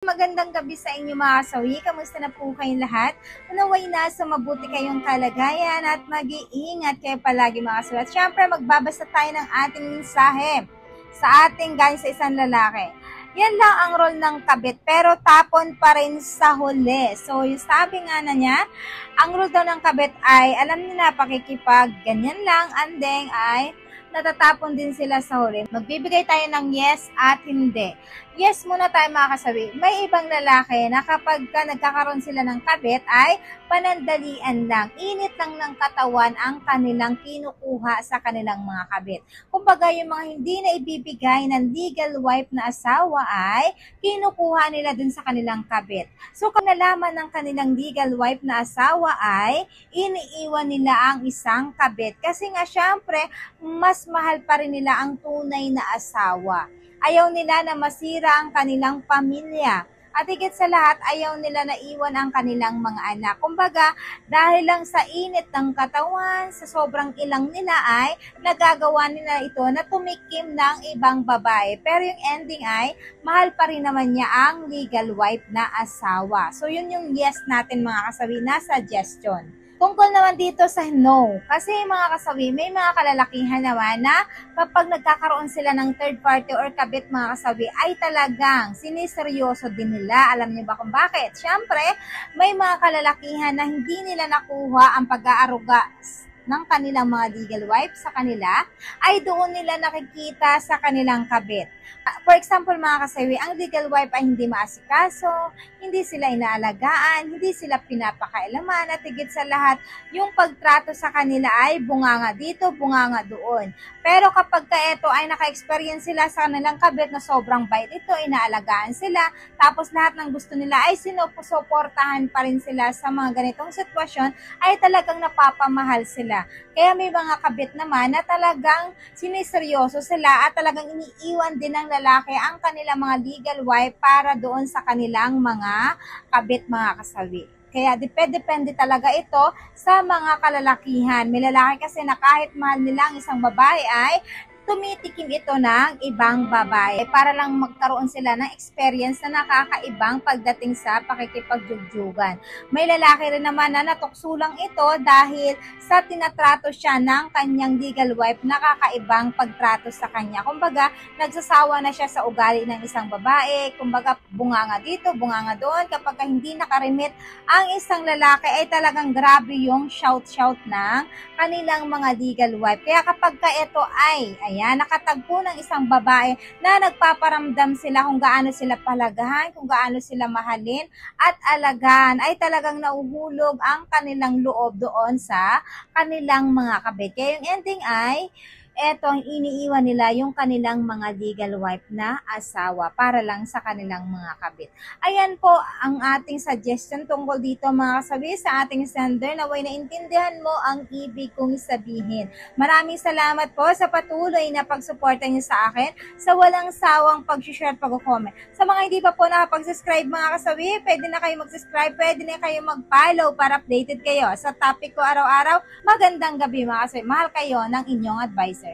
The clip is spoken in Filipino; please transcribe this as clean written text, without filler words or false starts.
Magandang gabi sa inyo mga kasawi. Kamusta na po kayong lahat? Unaway nasa mabuti kayong kalagayan at mag-iingat kayo palagi mga kasawi. At syempre magbabasa tayo ng ating mensahe sa ating galing sa isang lalaki. Yan lang ang role ng kabit pero tapon pa rin sa huli. So yung sabi nga na niya, ang role daw ng kabit ay alam nila pakikipag ganyan lang, andeng ay natatapon din sila sa huli. Magbibigay tayo ng yes at hindi. Yes muna tayo mga kasawi. May ibang lalaki na kapag nagkakaroon sila ng kabit ay panandalian lang. Init lang ng katawan ang kanilang kinukuha sa kanilang mga kabit. Kumbaga yung mga hindi na ibibigay ng legal wife na asawa ay kinukuha nila dun sa kanilang kabit. So kung nalaman ng kanilang legal wife na asawa ay iniiwan nila ang isang kabit. Kasi nga syempre mas mahal pa rin nila ang tunay na asawa. Ayaw nila na masira ang kanilang pamilya. At higit sa lahat, ayaw nila na iwan ang kanilang mga anak. Kumbaga, dahil lang sa init ng katawan, sa sobrang ilang nila ay nagagawa nila ito na tumikim ng ibang babae. Pero yung ending ay, mahal pa rin naman niya ang legal wife na asawa. So yun yung yes natin mga kasawi na suggestion. Tungkol naman dito sa no, kasi mga kasawi, may mga kalalakihan naman na kapag nagkakaroon sila ng third party or kabit mga kasawi, ay talagang siniseryoso din nila. Alam niyo ba kung bakit? Siyempre, may mga kalalakihan na hindi nila nakuha ang pag-aaruga ng kanilang mga legal wife sa kanila, ay doon nila nakikita sa kanilang kabit. For example mga kasawi, ang legal wife ay hindi maasikaso, hindi sila inaalagaan, hindi sila pinapakailaman, at higit sa lahat, yung pagtrato sa kanila ay bunganga dito, bunganga doon. Pero kapag ito ay naka-experience sila sa kanilang kabit na sobrang bait ito, inaalagaan sila, tapos lahat ng gusto nila ay sinusuportahan pa rin sila sa mga ganitong sitwasyon, ay talagang napapamahal sila. Kaya may mga kabit naman na talagang siniseryoso sila at talagang iniiwan din ng lalaki ang kanilang mga legal wife para doon sa kanilang mga kabit mga kasawi. Kaya depende talaga ito sa mga kalalakihan. May lalaki kasi na kahit mahal nila ang isang babae ay tumitikim ito ng ibang babae para lang magkaroon sila ng experience na nakakaibang pagdating sa pakikipagjugjugan. May lalaki rin naman na natukso lang ito dahil sa tinatrato siya ng kanyang legal wife na kakaibang pagtrato sa kanya. Kumbaga, nagsasawa na siya sa ugali ng isang babae. Kumbaga, bunganga dito, bunganga doon. Kapag hindi nakarimit ang isang lalaki ay talagang grabe yung shout-shout ng kanilang mga legal wife. Kaya kapag ito ay nakatagpo ng isang babae na nagpaparamdam sila kung gaano sila palagahan, kung gaano sila mahalin at alagaan, ay talagang nauhulog ang kanilang loob doon sa kanilang mga kabit. Kaya yung ending ay, eto ang iniiwan nila yung kanilang mga legal wife na asawa para lang sa kanilang mga kabit. Ayan po ang ating suggestion tungkol dito mga kasabi sa ating sender. Naway naintindihan mo ang ibig kong sabihin. Maraming salamat po sa patuloy na pagsuporta niyo sa akin sa walang sawang pag-share at pag-comment. Sa mga hindi pa po nakapag-subscribe mga kasabi, pwede na kayo mag-subscribe, pwede na kayo mag-follow para updated kayo sa topic ko araw-araw. Magandang gabi mga kasabi. Mahal kayo ng inyong advisor.